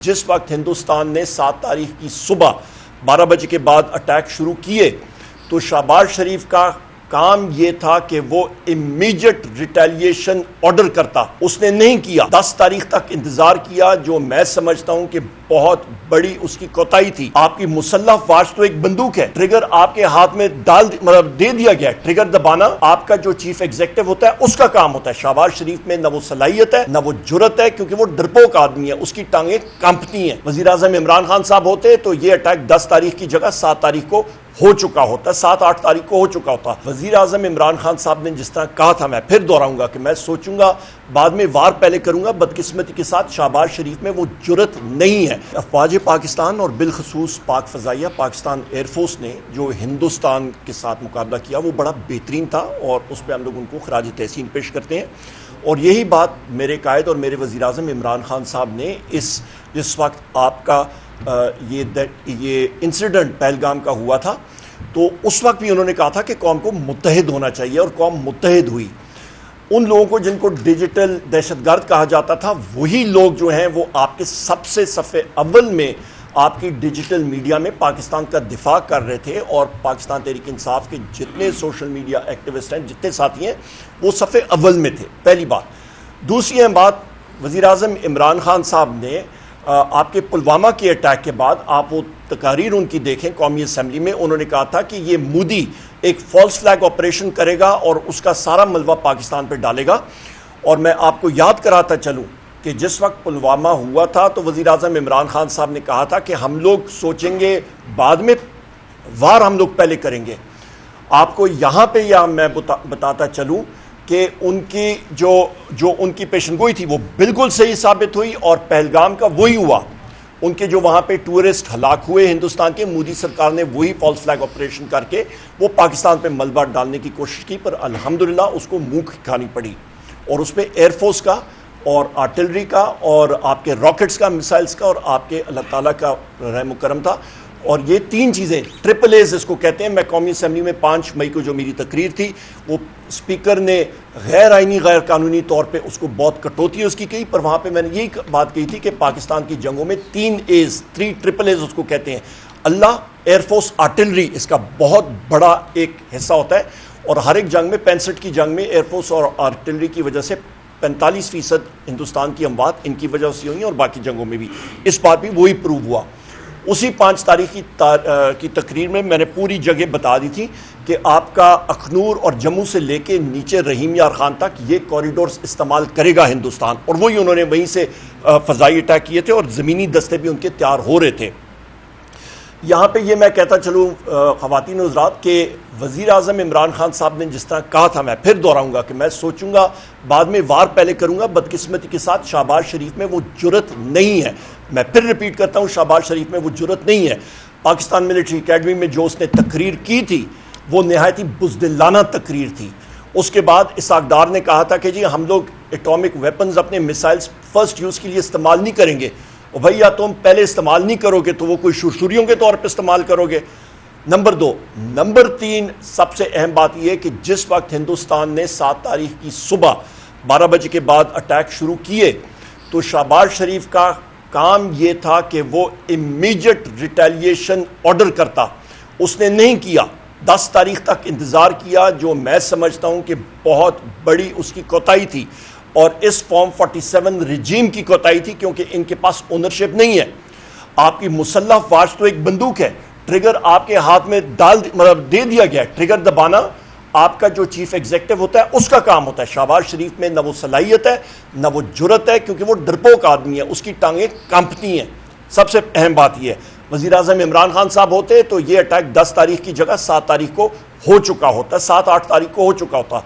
जिस वक्त हिंदुस्तान ने 7 तारीख की सुबह 12 बजे के बाद अटैक शुरू किए तो शहबाज शरीफ का काम ये था कि वो इमीडिएट रिटेलिएशन ऑर्डर करता। उसने नहीं किया। 10 तारीख तक इंतजार किया, जो मैं समझता हूं कि बहुत बड़ी उसकी कोताही थी। आपकी मुसल्लह फार्स तो एक बंदूक है, ट्रिगर आपके हाथ में दे दिया गया। ट्रिगर दबाना आपका जो चीफ एग्जीक्यूटिव होता है उसका काम होता है। शहबाज शरीफ में न वो सलाहियत है न वो जुर्रत है, क्योंकि वो डरपोक आदमी है, उसकी टांगें कांपती हैं। वजीर आज़म इमरान खान साहब होते तो ये अटैक 10 तारीख की जगह 7 तारीख को हो चुका होता, 7-8 तारीख को हो चुका होता। वजीर आज़म इमरान खान साहब ने जिस तरह कहा था, मैं फिर दोहराऊंगा कि मैं सोचूंगा बाद में वार पहले करूंगा। बदकिस्मती के साथ शहबाज शरीफ में वो जुर्रत नहीं है। अफवाज पाकिस्तान और बिलखसूस पाक फ़ज़ाइया पाकिस्तान एयरफोर्स ने जो हिंदुस्तान के साथ मुकाबला किया वो बड़ा बेहतरीन था और उस पर हम लोग उनको खराज तहसीन पेश करते हैं। और यही बात मेरे कायद और मेरे वज़ीर आज़म इमरान खान साहब ने जिस वक्त आपका ये इंसिडेंट पहलगाम का हुआ था तो उस वक्त भी उन्होंने कहा था कि कौम को मुत्तहिद होना चाहिए, और कौम मुत्तहिद हुई। उन लोगों को जिनको डिजिटल दहशतगर्द कहा जाता था वही लोग जो हैं वो आपके सबसे सफ़े अव्वल में आपकी डिजिटल मीडिया में पाकिस्तान का दिफा कर रहे थे। और पाकिस्तान तहरीक इंसाफ के जितने सोशल मीडिया एक्टिविस्ट हैं, जितने साथी हैं, वो सफ़े अव्वल में थे। पहली बात। दूसरी अहम बात, वज़ीर आज़म इमरान खान साहब ने आपके पुलवामा के अटैक के बाद आप वो तकारीर उनकी देखें कौमी असम्बली में, उन्होंने कहा था कि ये मोदी एक फॉल्स फ्लैग ऑपरेशन करेगा और उसका सारा मलबा पाकिस्तान पर डालेगा। और मैं आपको याद कराता चलूँ कि जिस वक्त पुलवामा हुआ था तो वज़ीर आज़म इमरान खान साहब ने कहा था कि हम लोग सोचेंगे बाद में, वार हम लोग पहले करेंगे। आपको यहाँ पे या मैं बताता चलूँ कि उनकी जो उनकी पेशनगोई थी वो बिल्कुल सही साबित हुई और पहलगाम का वही हुआ। उनके जो वहाँ पे टूरिस्ट हलाक हुए हिंदुस्तान के, मोदी सरकार ने वही फॉल्स फ्लैग ऑपरेशन करके वो पाकिस्तान पे मलबा डालने की कोशिश की, पर अल्हम्दुलिल्लाह उसको मुँह खानी पड़ी। और उस पर एयरफोर्स का और आर्टिलरी का और आपके रॉकेट्स का, मिसाइल्स का और आपके अल्लाह ताला का रहम करम था। और ये 3 चीज़ें ट्रिपल एज इसको कहते हैं। मैं कौमी असम्बली में 5 मई को जो मेरी तकरीर थी वो स्पीकर ने गैर आइनी गैर कानूनी तौर पे उसको बहुत कटौती उसकी कही, पर वहाँ पे मैंने यही बात कही थी कि पाकिस्तान की जंगों में 3 ट्रिपल एज उसको कहते हैं। अल्लाह, एयरफोर्स, आर्टिलरी इसका बहुत बड़ा एक हिस्सा होता है। और हर एक जंग में 65 की जंग में एयरफोर्स और आर्टिलरी की वजह से 45% हिंदुस्तान की अमवात इनकी वजह से हुई और बाकी जंगों में भी इस बार भी वही प्रूव हुआ। उसी 5 तारीख की तकरीर में मैंने पूरी जगह बता दी थी कि आपका अखनूर और जम्मू से लेके नीचे रहीम यार खान तक ये कॉरिडोर्स इस्तेमाल करेगा हिंदुस्तान, और वही उन्होंने वहीं से फ़ज़ाई अटैक किए थे और ज़मीनी दस्ते भी उनके तैयार हो रहे थे। यहाँ पे ये मैं कहता चलूँ ख़वातीन हज़रात के वज़ीर आज़म इमरान खान साहब ने जिस तरह कहा था, मैं फिर दोहराऊंगा कि मैं सोचूंगा बाद में वार पहले करूंगा। बदकिस्मती के साथ शहबाज शरीफ में वो जुर्रत नहीं है। मैं फिर रिपीट करता हूँ, शहबाज शरीफ में वो जुर्रत नहीं है। पाकिस्तान मिलिट्री एकेडमी में जो उसने तकरीर की थी वो नहायत ही बुज़दिलाना तकरीर थी। उसके बाद इसाक डार ने कहा था कि जी हम लोग एटॉमिक वेपन्स अपने मिसाइल्स फर्स्ट यूज़ के लिए इस्तेमाल नहीं करेंगे। और भैया तुम पहले इस्तेमाल नहीं करोगे तो वो कोई शुरशुरियों के तौर पे इस्तेमाल करोगे। नंबर 2। नंबर 3, सबसे अहम बात यह कि जिस वक्त हिंदुस्तान ने 7 तारीख की सुबह 12 बजे के बाद अटैक शुरू किए तो शहबाज शरीफ का काम ये था कि वो इमीडिएट रिटेलिएशन ऑर्डर करता। उसने नहीं किया। 10 तारीख तक इंतज़ार किया, जो मैं समझता हूँ कि बहुत बड़ी उसकी कोताही थी और इस फॉर्म 47 रिजीम की कोताही थी, क्योंकि इनके पास ओनरशिप नहीं है। आपकी मुसल्लह फार्स तो एक बंदूक है, ट्रिगर आपके हाथ में दे दिया गया। ट्रिगर दबाना आपका जो चीफ एग्जीक्यूटिव होता है उसका काम होता है। शहबाज शरीफ में न वो सलाहियत है न वो जुर्रत है, क्योंकि वो डरपोक आदमी है, उसकी टांगें कांपती हैं। सबसे अहम बात यह है, वज़ीर आज़म इमरान खान साहब होते तो ये अटैक 10 तारीख की जगह 7 तारीख को हो चुका होता, 7-8 तारीख को हो चुका होता।